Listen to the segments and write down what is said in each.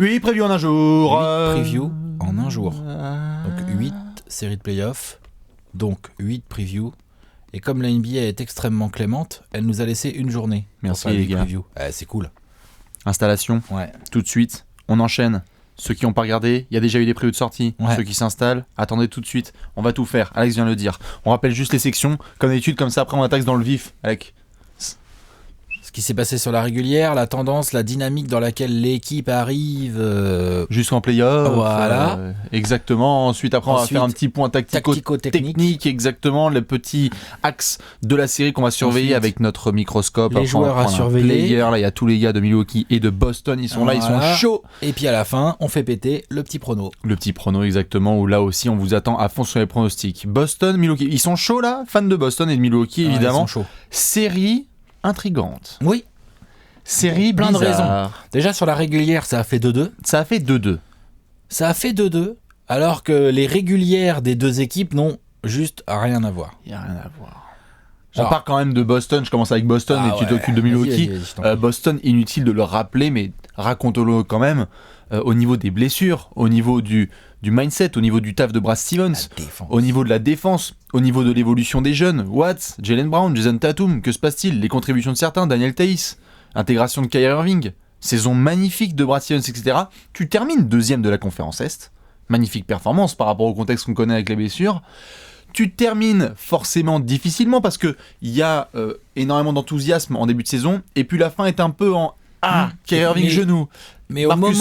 8 previews en un jour. 8 previews en un jour. Donc 8 séries de playoffs, donc 8 previews. Et comme la NBA est extrêmement clémente, elle nous a laissé une journée. Merci les gars. C'est cool. Installation, Ouais. tout de suite, on enchaîne. Ceux qui n'ont pas regardé, il y a déjà eu des previews de sortie. Ouais. Ceux qui s'installent, attendez tout de suite. On va tout faire. Alex vient de le dire. On rappelle juste les sections, comme d'habitude, comme ça après on attaque dans le vif. Alec. Ce qui s'est passé sur la régulière, la tendance, la dynamique dans laquelle l'équipe arrive. Jusqu'en play-off. Voilà. Exactement. Ensuite, après, on va faire un petit point tactico-technique. Exactement. Les petits axes de la série qu'on va surveiller avec notre microscope. Les joueurs à surveiller. Là, il y a tous les gars de Milwaukee et de Boston. Ils sont là, ils sont chauds. Et puis à la fin, on fait péter le petit prono. Le petit prono, exactement. Où là aussi, on vous attend à fond sur les pronostics. Boston, Milwaukee. Ils sont chauds là. Fans de Boston et de Milwaukee, évidemment. Ils sont chauds. Série intrigante. Oui. Série plein de bizarre. raisons. Déjà sur la régulière, ça a fait 2-2. Ça a fait 2-2. Ça a fait 2-2, alors que les régulières des deux équipes n'ont juste rien à voir. Il n'y a rien à voir. On part quand même de Boston. Je commence avec Boston et tu t'occupes de Milwaukee. Vas-y, Boston, inutile de le rappeler, mais raconte-le quand même. Au niveau des blessures, au niveau du mindset, au niveau du taf de Brad Stevens, au niveau de la défense, au niveau de l'évolution des jeunes, Watts, Jaylen Brown, Jason Tatum, que se passe-t-il? Les contributions de certains, Daniel Theis, intégration de Kyrie Irving, saison magnifique de Brad Stevens, etc. Tu termines deuxième de la conférence Est, magnifique performance par rapport au contexte qu'on connaît avec les blessures. Tu termines forcément difficilement parce qu'il y a énormément d'enthousiasme en début de saison, et puis la fin est un peu en Kyrie Irving genou. Mais Marcus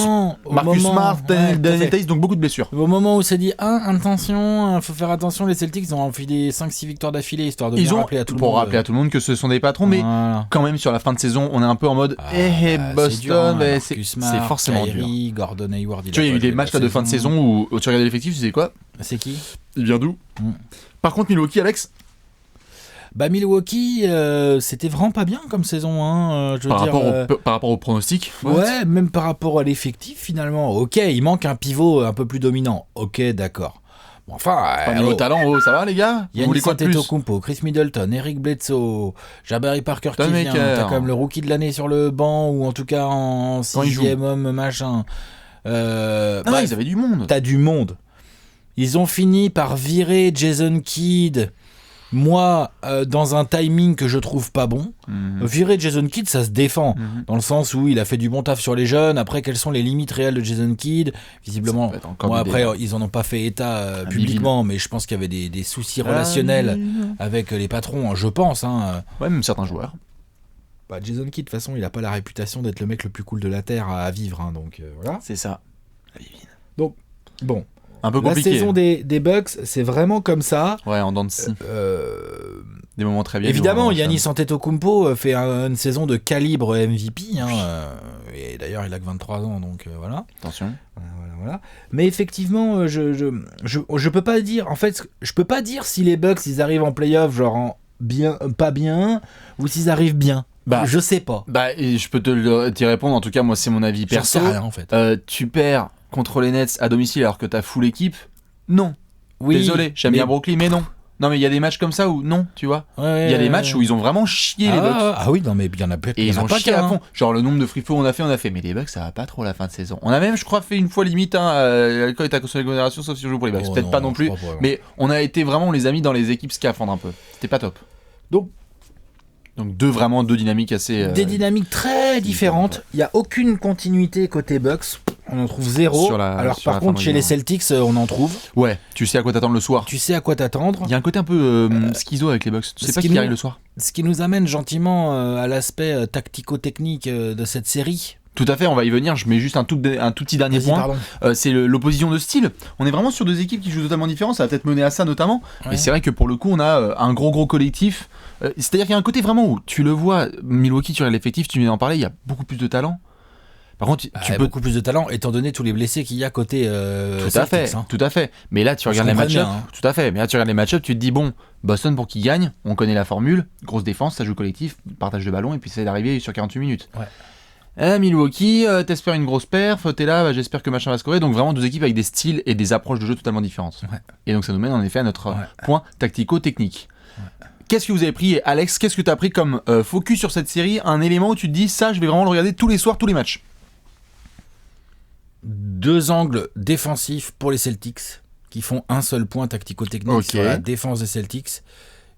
Smart, Daniel Theis, donc beaucoup de blessures. Au moment où ça dit attention, faut faire attention, les Celtics ont enfilé 5-6 victoires d'affilée histoire de rappeler à tout le monde. Pour rappeler à tout le monde que ce sont des patrons, mais quand même sur la fin de saison, on est un peu en mode Boston, c'est forcément Kyrie, dur. Gordon Hayward. Tu vois, il y a eu des matchs là de fin de saison où tu regardais l'effectif, tu sais quoi? C'est qui? Il vient d'où? Par contre, Milwaukee, Alex? Milwaukee, c'était vraiment pas bien comme saison. Par rapport au pronostic. Ouais, même par rapport à l'effectif finalement. Ok, il manque un pivot un peu plus dominant. Ok, d'accord. Bon, enfin, niveau talent, ça va les gars? Giannis Antetokounmpo, Chris Middleton, Eric Bledsoe, Jabari Parker qui vient. T'as quand même le rookie de l'année sur le banc ou en tout cas en 6e homme machin. Ils avaient du monde. T'as du monde. Ils ont fini par virer Jason Kidd. Moi, dans un timing que je trouve pas bon, virer Jason Kidd, ça se défend. Dans le sens où il a fait du bon taf sur les jeunes. Après, quelles sont les limites réelles de Jason Kidd? Visiblement, après, ils en ont pas fait état publiquement, mais je pense qu'il y avait des soucis relationnels avec les patrons, je pense. Ouais, même certains joueurs. Jason Kidd, de toute façon, il a pas la réputation d'être le mec le plus cool de la Terre à vivre. Donc voilà. C'est ça. Donc, bon. Un peu compliqué. La saison des Bucks, c'est vraiment comme ça. Ouais, en dents de scie. Des moments très bien. Évidemment, Giannis Antetokounmpo fait une saison de calibre MVP. Et d'ailleurs, il a que 23 ans, donc voilà. Attention. Voilà. Mais effectivement, je peux pas dire. En fait, je peux pas dire si les Bucks ils arrivent en playoff, genre en bien, pas bien, ou s'ils arrivent bien. Je sais pas. Je peux t'y répondre. En tout cas, moi, c'est mon avis perso. J'en sais rien, en fait. Tu perds contre les Nets à domicile alors que t'as full équipe? Non. Oui, désolé, j'aime bien Brooklyn, mais non. Non, mais il y a des matchs comme ça où non, tu vois. Il y a des matchs où ils ont vraiment chié les Bucks. Ah oui, non, mais il y en a peut-être. Et ils ont chié à fond. Genre le nombre de free throws on a fait. Mais les Bucks, ça va pas trop la fin de saison. On a même, je crois, fait une fois limite. L'alcool est à cause de la modération, sauf si on joue pour les Bucks. Peut-être pas non plus. Mais on a été vraiment, on les a mis dans les équipes scaphandres un peu. C'était pas top. Donc deux dynamiques assez... Des dynamiques très différentes. Il n'y a aucune continuité côté Bucks. On en trouve zéro. Alors par contre, chez les Celtics, on en trouve. Ouais, tu sais à quoi t'attendre le soir. Tu sais à quoi t'attendre. Il y a un côté un peu schizo avec les Bucks. Tu sais pas qui arrive le soir. Ce qui nous amène gentiment à l'aspect tactico-technique de cette série. Tout à fait, on va y venir. Je mets juste un tout petit dernier point. C'est l'opposition de style. On est vraiment sur deux équipes qui jouent totalement différents. Ça va peut-être mener à ça notamment. Ouais. Mais c'est vrai que pour le coup, on a un gros collectif. C'est-à-dire qu'il y a un côté vraiment où tu le vois, Milwaukee, tu regardes l'effectif, tu viens d'en parler, il y a beaucoup plus de talent. Par contre, tu peux beaucoup plus de talent étant donné tous les blessés qu'il y a côté tout à fait. Mais là, tu regardes les match-ups. Tout à fait. Mais là, tu regardes les match-ups, tu te dis bon, Boston pour qu'ils gagnent, on connaît la formule, grosse défense, ça joue collectif, partage de ballon et puis c'est d'arriver sur 48 minutes. Ouais. Milwaukee, t'espères une grosse perf, t'es là, j'espère que machin va scorer. Donc vraiment deux équipes avec des styles et des approches de jeu totalement différentes. Ouais. Et donc ça nous mène en effet à notre point tactico-technique. Ouais. Qu'est-ce que vous avez pris, Alex? Qu'est-ce que tu as pris comme focus sur cette série? Un élément où tu te dis ça, je vais vraiment le regarder tous les soirs, tous les matchs. 2 angles défensifs pour les Celtics qui font un seul point tactico-technique sur la défense des Celtics.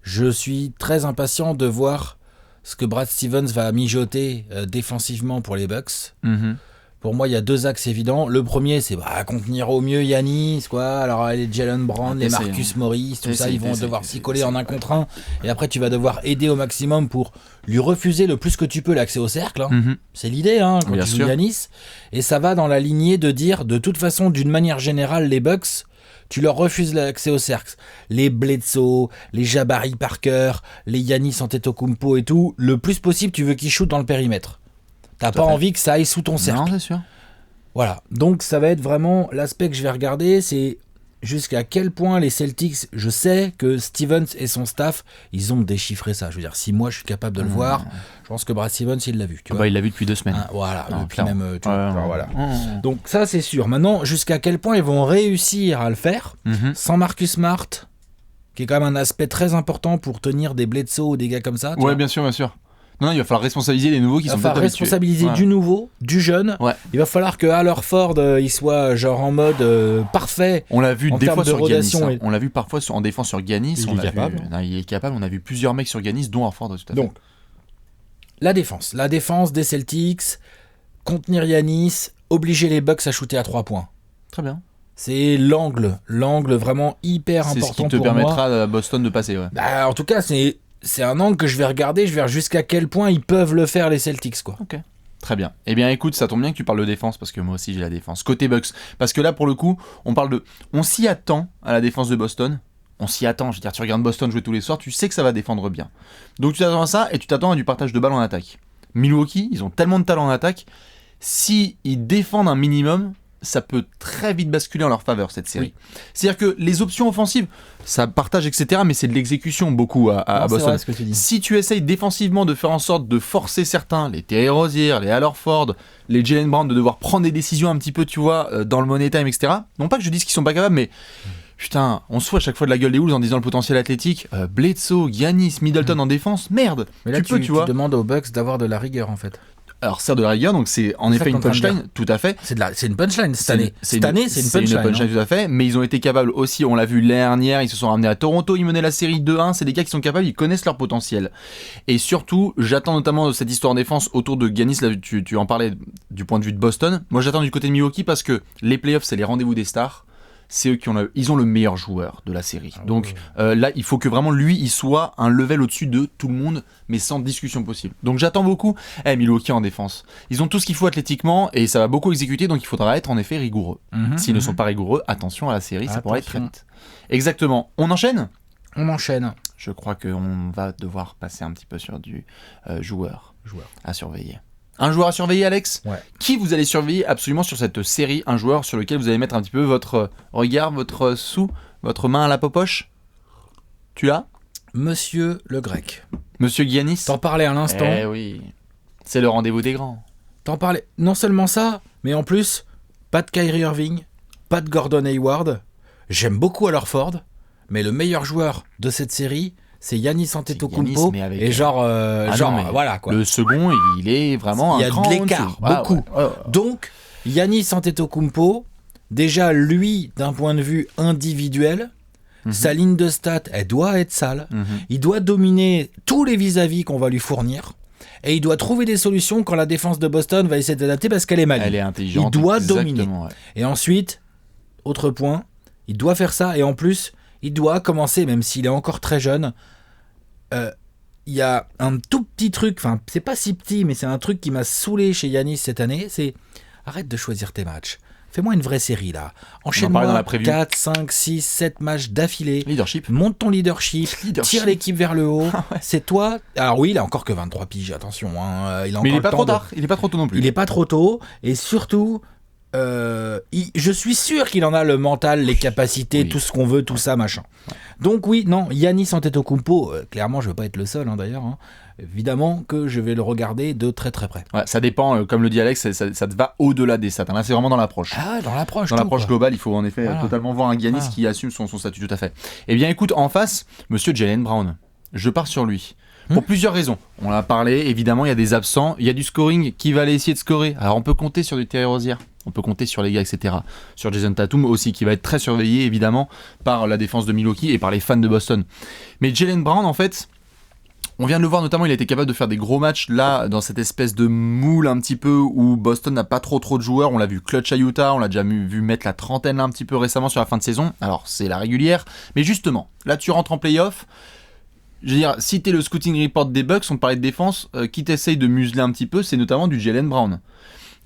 Je suis très impatient de voir ce que Brad Stevens va mijoter défensivement pour les Bucks. Pour moi, il y a 2 axes évidents. Le premier, c'est contenir au mieux Giannis, quoi. Alors, les Jalen Brown, les Marcus Morris, tout ça, ils vont devoir s'y coller en 1 contre 1. Et après, tu vas devoir aider au maximum pour lui refuser le plus que tu peux l'accès au cercle. C'est l'idée, quand tu joues Giannis. Et ça va dans la lignée de dire, de toute façon, d'une manière générale, les Bucks, tu leur refuses l'accès au cercle. Les Bledsoe, les Jabari Parker, les Giannis Antetokounmpo et tout, le plus possible, tu veux qu'ils shootent dans le périmètre. T'as pas envie que ça aille sous ton cercle. Non, c'est sûr. Voilà. Donc, ça va être vraiment l'aspect que je vais regarder. C'est jusqu'à quel point les Celtics, je sais que Stevens et son staff, ils ont déchiffré ça. Je veux dire, si moi je suis capable de le voir, je pense que Brad Stevens, il l'a vu. Tu vois. Il l'a vu depuis 2 semaines. Voilà. Depuis même, voilà. Donc, ça, c'est sûr. Maintenant, jusqu'à quel point ils vont réussir à le faire sans Marcus Smart, qui est quand même un aspect très important pour tenir des Bledsoe ou des gars comme ça. Ouais, bien sûr, bien sûr. Non, il va falloir responsabiliser les nouveaux qui sont peut-être habitués. Il va falloir responsabiliser du nouveau, du jeune. Ouais. Il va falloir que Al Horford il soit genre en mode parfait. On l'a vu des fois sur Giannis. On l'a vu parfois en défense sur Giannis. Il est capable. On a vu plusieurs mecs sur Giannis, dont Horford. Tout à fait. Donc, la défense des Celtics, contenir Giannis, obliger les Bucks à shooter à 3 points. Très bien. C'est l'angle vraiment hyper important pour moi. C'est ce qui te permettra à Boston de passer. Ouais. En tout cas, c'est un angle que je vais regarder, je vais voir jusqu'à quel point ils peuvent le faire les Celtics, quoi. Ok. Très bien. Eh bien écoute, ça tombe bien que tu parles de défense parce que moi aussi j'ai la défense. Côté Bucks, parce que là pour le coup, on s'y attend à la défense de Boston. On s'y attend, je veux dire, tu regardes Boston jouer tous les soirs, tu sais que ça va défendre bien. Donc tu t'attends à ça et tu t'attends à du partage de balles en attaque. Milwaukee, ils ont tellement de talent en attaque, si ils défendent un minimum, ça peut très vite basculer en leur faveur cette série. Oui. C'est-à-dire que les options offensives, ça partage, etc., mais c'est de l'exécution beaucoup à Boston. Vrai, ce que tu dis. Si tu essayes défensivement de faire en sorte de forcer certains, les Terry Rozier, les Al Horford, les Jalen Brown, de devoir prendre des décisions un petit peu, tu vois, dans le money time, etc., non pas que je dise qu'ils sont pas capables, mais putain, on se fout à chaque fois de la gueule des Wolves en disant le potentiel athlétique. Bledsoe, Giannis, Middleton en défense, merde. Mais là, tu demandes aux Bucks d'avoir de la rigueur, en fait. Alors, sert de la rigueur, donc c'est en effet une punchline, tout à fait. C'est une punchline cette année. C'est une punchline, tout à fait. Mais ils ont été capables aussi, on l'a vu l'année dernière, ils se sont ramenés à Toronto, ils menaient la série 2-1. C'est des gars qui sont capables, ils connaissent leur potentiel. Et surtout, j'attends notamment cette histoire de défense autour de Giannis. Là, tu en parlais du point de vue de Boston. Moi, j'attends du côté de Milwaukee parce que les playoffs, c'est les rendez-vous des stars. C'est eux ils ont le meilleur joueur de la série. Donc là, il faut que vraiment lui, il soit un level au-dessus de tout le monde, mais sans discussion possible. Donc j'attends beaucoup. Milwaukee en défense. Ils ont tout ce qu'il faut athlétiquement et ça va beaucoup exécuter, donc il faudra être en effet rigoureux. S'ils ne sont pas rigoureux, attention à la série, ça pourrait être très vite. Exactement. On enchaîne ? On enchaîne. Je crois qu'on va devoir passer un petit peu sur du joueur à surveiller. Un joueur à surveiller, Alex ? Ouais. Qui vous allez surveiller absolument sur cette série ? Un joueur sur lequel vous allez mettre un petit peu votre regard, votre main à la popoche ? Tu l'as ? Monsieur Le Grec. Monsieur Giannis ? T'en parlais à l'instant. Eh oui. C'est le rendez-vous des grands. T'en parlais. Non seulement ça, mais en plus, pas de Kyrie Irving, pas de Gordon Hayward. J'aime beaucoup Al Horford, mais le meilleur joueur de cette série, c'est Giannis Antetokounmpo. Et voilà quoi. Le second, il est vraiment il y a de l'écart, beaucoup. Donc, Giannis Antetokounmpo, déjà lui, d'un point de vue individuel, sa ligne de stats, elle doit être sale. Il doit dominer tous les vis-à-vis qu'on va lui fournir. Et il doit trouver des solutions quand la défense de Boston va essayer d'adapter parce qu'elle est maligne. Elle est intelligente. Il doit dominer. Ouais. Et ensuite, autre point, il doit faire ça. Et en plus, il doit commencer, même s'il est encore très jeune. Il y a un tout petit truc, enfin, c'est pas si petit, mais c'est un truc qui m'a saoulé chez Giannis cette année. C'est arrête de choisir tes matchs. Fais-moi une vraie série là. Enchaîne-moi 4, 5, 6, 7 matchs d'affilée. Leadership. Monte ton leadership. Tire l'équipe vers le haut. Ouais. C'est toi. Alors oui, il a encore que 23 piges, attention. Mais il n'est pas trop tard. Il n'est pas trop tôt non plus. Il n'est pas trop tôt. Et surtout, je suis sûr qu'il en a le mental, les capacités, tout ce qu'on veut, tout ça, machin. Ouais. Donc oui, non, Giannis Antetokounmpo, clairement, je ne veux pas être le seul d'ailleurs. Évidemment que je vais le regarder de très très près. Ouais, ça dépend, comme le dit Alex, ça te va au-delà des stats. Là, c'est vraiment dans l'approche. Dans l'approche. Dans l'approche globale, il faut en effet totalement voir un Giannis qui assume son statut, tout à fait. Eh bien, écoute, en face, monsieur Jaylen Brown. Je pars sur lui. Pour plusieurs raisons. On l'a parlé, évidemment, il y a des absents, il y a du scoring. Qui va aller essayer de scorer ? Alors, on peut compter sur du Terry Rozier. on peut compter sur les gars, etc. Sur Jason Tatum aussi, qui va être très surveillé évidemment par la défense de Milwaukee et par les fans de Boston. Mais Jaylen Brown, en fait, on vient de le voir notamment, il a été capable de faire des gros matchs là, dans cette espèce de moule un petit peu où Boston n'a pas trop de joueurs. On l'a vu clutch à Utah, on l'a déjà vu mettre la trentaine là, un petit peu récemment sur la fin de saison. Alors c'est la régulière, mais justement, là tu rentres en playoff. Je veux dire, si t'es le scouting report des Bucks, on parlait de défense, qui t'essaye de museler un petit peu, c'est notamment du Jaylen Brown.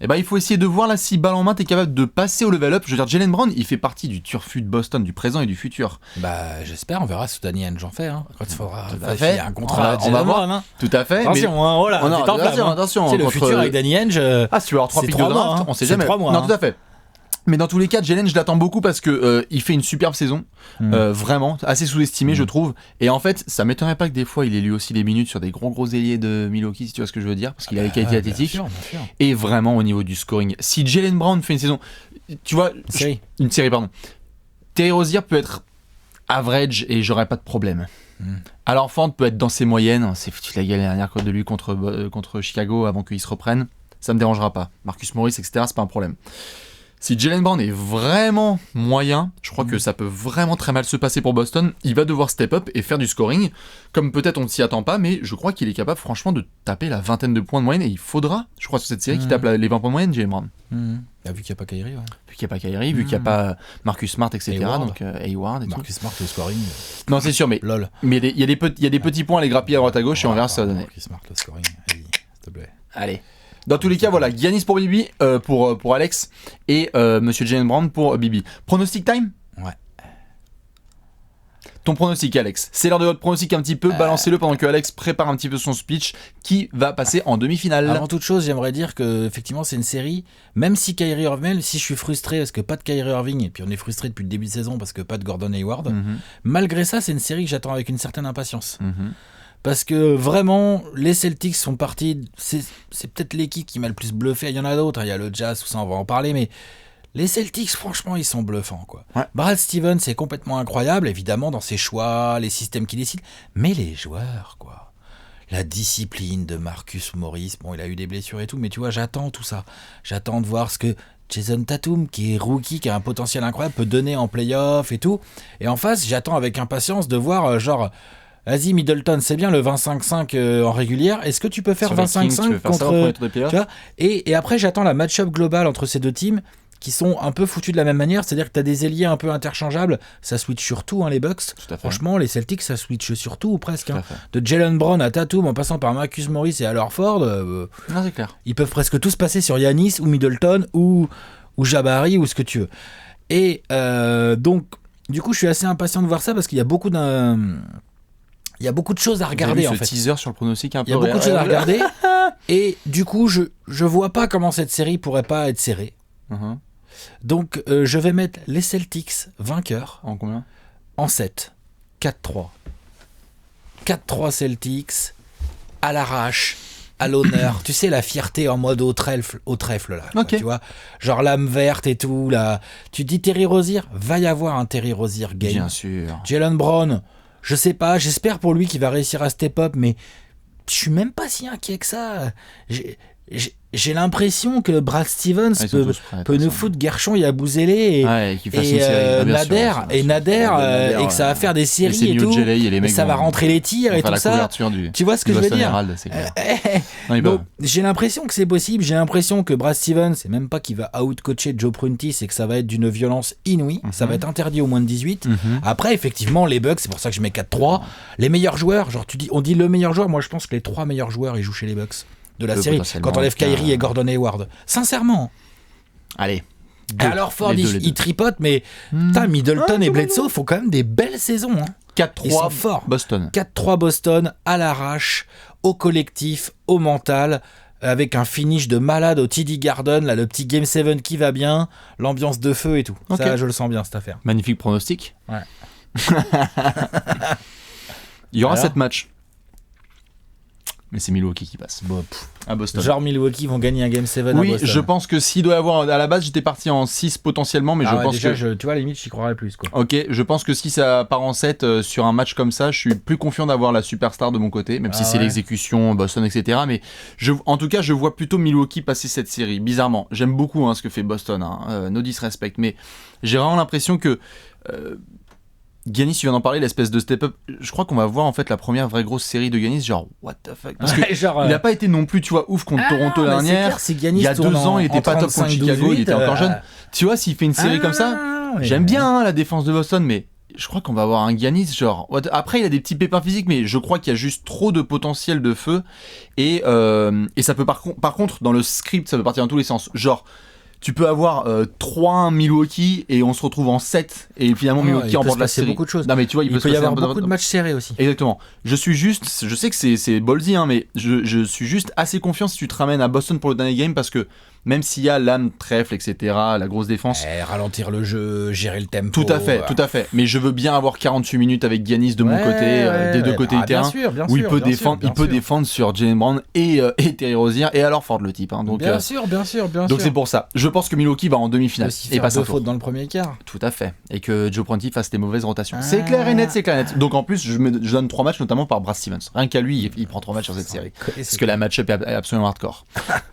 Et ben il faut essayer de voir là si balle en main t'es capable de passer au level up. Je veux dire, Jaylen Brown, il fait partie du turfu de Boston, du présent et du futur. Bah j'espère, on verra ce que Danny Ainge en fait. Hein. Quand il faudra faire un contrat, on va voir. Hein. Tout à fait. Attention, mais... voilà. Attention. C'est le futur avec Danny Ainge. Si tu veux avoir 3 pics de draft, hein. On sait jamais. 3 mois. Non, tout à fait. Mais dans tous les cas, Jaylen, je l'attends beaucoup parce que il fait une superbe saison, vraiment assez sous-estimé, je trouve. Et en fait, ça m'étonnerait pas que des fois il ait lui aussi des minutes sur des gros ailiers de Milwaukee, si tu vois ce que je veux dire, parce qu'il a les qualités athlétiques. Bien sûr. Et vraiment au niveau du scoring, si Jaylen Brown fait une saison, tu vois, une série, pardon. Terry Rozier peut être average et j'aurais pas de problème. Alors Ford peut être dans ses moyennes. C'est foutu la gueule dernière de lui contre Chicago avant qu'il se reprenne. Ça me dérangera pas. Marcus Morris, etc. C'est pas un problème. Si Jaylen Brown est vraiment moyen, je crois que ça peut vraiment très mal se passer pour Boston. Il va devoir step up et faire du scoring, comme peut-être on ne s'y attend pas, mais je crois qu'il est capable franchement de taper la vingtaine de points de moyenne, et il faudra, je crois, sur cette série, qu'il tape les 20 points de moyenne, Jaylen Brown. Vu qu'il n'y a pas Kyrie, ouais. Vu qu'il n'y a pas Kyrie, vu qu'il n'y a pas Marcus Smart, etc. Hayward. Donc Hayward et Marcus Smart au scoring. Non, c'est sûr, mais lol. Mais il y a des petits points à les grappiller à droite à gauche et on verra ce que ça va donner. Marcus Smart au scoring, s'il te plaît. Allez. Dans tous les cas, voilà, Giannis pour Bibi, pour Alex, et Monsieur Jaylen Brown pour Bibi. Pronostic time ? Ouais. Ton pronostic, Alex. C'est l'heure de votre pronostic un petit peu. Balancez-le pendant que Alex prépare un petit peu son speech. Qui va passer en demi-finale ? Avant toute chose, j'aimerais dire que effectivement c'est une série. Même si Kyrie Irving, si je suis frustré parce que pas de Kyrie Irving, et puis on est frustré depuis le début de saison parce que pas de Gordon Hayward. Malgré ça, c'est une série que j'attends avec une certaine impatience. Parce que vraiment, les Celtics sont partis. C'est peut-être l'équipe qui m'a le plus bluffé. Il y en a d'autres. Il y a le Jazz, tout ça, on va en parler. Mais les Celtics, franchement, ils sont bluffants, quoi. Ouais. Brad Stevens, c'est complètement incroyable, évidemment, dans ses choix, les systèmes qu'il décide. Mais les joueurs, quoi. La discipline de Marcus Morris. Bon, il a eu des blessures et tout, mais tu vois, j'attends tout ça. J'attends de voir ce que Jason Tatum, qui est rookie, qui a un potentiel incroyable, peut donner en play-off et tout. Et en face, j'attends avec impatience de voir, vas-y Middleton, c'est bien le 25-5 en régulière. Est-ce que tu peux faire 25-5 contre... Tu vois, et après, j'attends la match-up globale entre ces deux teams qui sont un peu foutus de la même manière. C'est-à-dire que tu as des ailiers un peu interchangeables. Ça switch sur tout, les Bucks. Franchement, les Celtics, ça switch sur tout, ou presque. De Jaylen Brown à Tatum, en passant par Marcus Morris et Al Horford. Non, c'est clair. Ils peuvent presque tous passer sur Giannis ou Middleton ou Jabari ou ce que tu veux. Et donc, du coup, je suis assez impatient de voir ça parce qu'il y a beaucoup Il y a beaucoup de choses à regarder en fait. Teaser sur le pronostic un peu. Il y a beaucoup de choses à regarder. Et du coup, je vois pas comment cette série pourrait pas être serrée. Donc, je vais mettre les Celtics vainqueurs. En combien ? En 7. 4-3. 4-3 Celtics, à l'arrache, à l'honneur. Tu sais, la fierté en mode au trèfle là. Okay. Tu vois, genre l'âme verte et tout. Là. Tu dis Terry Rozier, va y avoir un Terry Rozier game. Bien sûr. Jaylen Brown, je sais pas, j'espère pour lui qu'il va réussir à step up, mais je suis même pas si inquiet que ça. J'ai l'impression que Brad Stevens peut nous foutre Gershon et Abouzélé et Nader et que ça va faire des séries et tout, et ça va rentrer les tirs et tout ça. Tu vois ce que je veux dire? Donc, j'ai l'impression que c'est possible. J'ai l'impression que Brad Stevens, c'est même pas qu'il va out-coacher Joe Prunty, c'est que ça va être d'une violence inouïe. Ça va être interdit au moins de 18. Après, effectivement, les Bucks, c'est pour ça que je mets 4-3. Les meilleurs joueurs, genre on dit le meilleur joueur, moi je pense que les 3 meilleurs joueurs ils jouent chez les Bucks de la série, quand on enlève Kyrie et Gordon Hayward. Sincèrement. Allez. Alors Ford, il tripote, mais Middleton et Bledsoe font quand même des belles saisons. 4-3 Boston. 4-3 Boston, à l'arrache, au collectif, au mental, avec un finish de malade au TD Garden, là, le petit Game 7 qui va bien, l'ambiance de feu et tout. Okay. Ça, je le sens bien, cette affaire. Magnifique pronostic. Ouais. Il y aura 7 matchs. Mais c'est Milwaukee qui passe. Bon, à Boston. Genre Milwaukee vont gagner un Game 7 à Oui, Boston. je pense que s'il doit y avoir... À la base, j'étais parti en 6 potentiellement, mais je pense déjà, que... tu vois, à la limite, j'y croirais plus, quoi. Ok, je pense que si ça part en 7 sur un match comme ça, je suis plus confiant d'avoir la superstar de mon côté, même si c'est l'exécution, Boston, etc. Mais en tout cas, je vois plutôt Milwaukee passer cette série, bizarrement. J'aime beaucoup ce que fait Boston, no disrespect, mais j'ai vraiment l'impression que... Giannis, tu viens d'en parler, l'espèce de step-up. Je crois qu'on va voir en fait la première vraie grosse série de Giannis, genre what the fuck. Parce que il n'a pas été non plus, tu vois, ouf contre Toronto dernière. Il y a 2 ans, il était pas top contre Chicago, il était encore jeune. Tu vois, s'il fait une série comme ça, j'aime bien la défense de Boston, mais je crois qu'on va avoir un Giannis, genre. Après, il a des petits pépins physiques, mais je crois qu'il y a juste trop de potentiel de feu. Et ça peut, par contre, dans le script, ça peut partir dans tous les sens. Genre. Tu peux avoir 3-1 Milwaukee et on se retrouve en 7 et finalement Milwaukee remporte la série. Beaucoup de choses. Non mais tu vois, il peut y avoir beaucoup de matchs serrés aussi. Exactement. Je sais que c'est ballsy mais je suis juste assez confiant si tu te ramènes à Boston pour le dernier game parce que même s'il y a l'âme, trèfle, etc., la grosse défense. Ralentir le jeu, gérer le tempo. Tout à fait. Mais je veux bien avoir 48 minutes avec Giannis de mon côté, des deux côtés du terrain, où il peut défendre sur Jaylen Brown et Terry Rozier, et alors Ford le type. Donc, bien sûr. Donc c'est pour ça. Je pense que Milwaukee va en demi-finale. Et pas 2 fautes dans le premier quart. Tout à fait. Et que Joe Prunty fasse des mauvaises rotations. C'est clair et net. Donc en plus, je donne 3 matchs, notamment par Brad Stevens. Rien qu'à lui, il prend 3 matchs sur cette série. Parce que la match-up est absolument hardcore.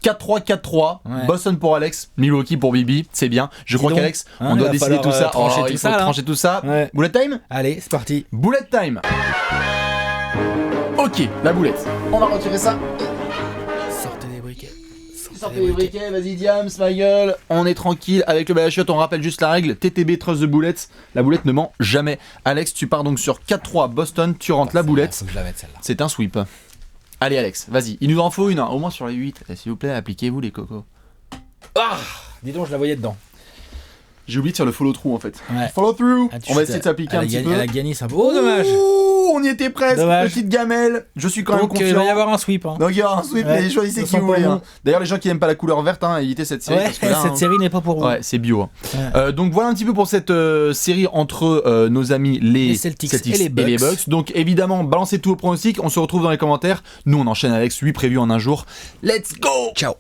4-3, 4-3. Boston pour Alex, Milwaukee pour Bibi, c'est bien. Je crois qu'Alex, on doit décider tout ça. Il faut trancher tout ça. Ouais. Bullet time ? Allez, c'est parti. Bullet time. Ok, la boulette. On va retirer ça. Sortez les briquets. Vas-y Diams, ma gueule. On est tranquille avec le balachiote, on rappelle juste la règle. TTB, trust de boulette. La boulette ne ment jamais. Alex, tu pars donc sur 4-3 Boston, tu rentres la boulette. Faut que je la mette celle-là. C'est un sweep. Allez Alex, vas-y. Il nous en faut une, au moins sur les 8. S'il vous plaît, appliquez-vous les cocos. Dis donc, je la voyais dedans. J'ai oublié de faire le follow through en fait. Follow through. On va essayer de s'appliquer un petit peu. Elle a gagné ça. Oh dommage. On y était presque. Petite gamelle. Je suis quand même confiant. Il va y avoir un sweep. Donc il y aura un sweep. Mais choisissez qui vous voulez. D'ailleurs les gens qui n'aiment pas la couleur verte, évitez cette série. Parce que là, cette série n'est pas pour vous. Ouais, c'est bio. Donc voilà un petit peu pour cette série entre nos amis les Celtics et les Bucks. Donc évidemment, balancez tous vos pronostics. On se retrouve dans les commentaires. Nous on enchaîne avec 8 prévus en un jour. Let's go. Ciao.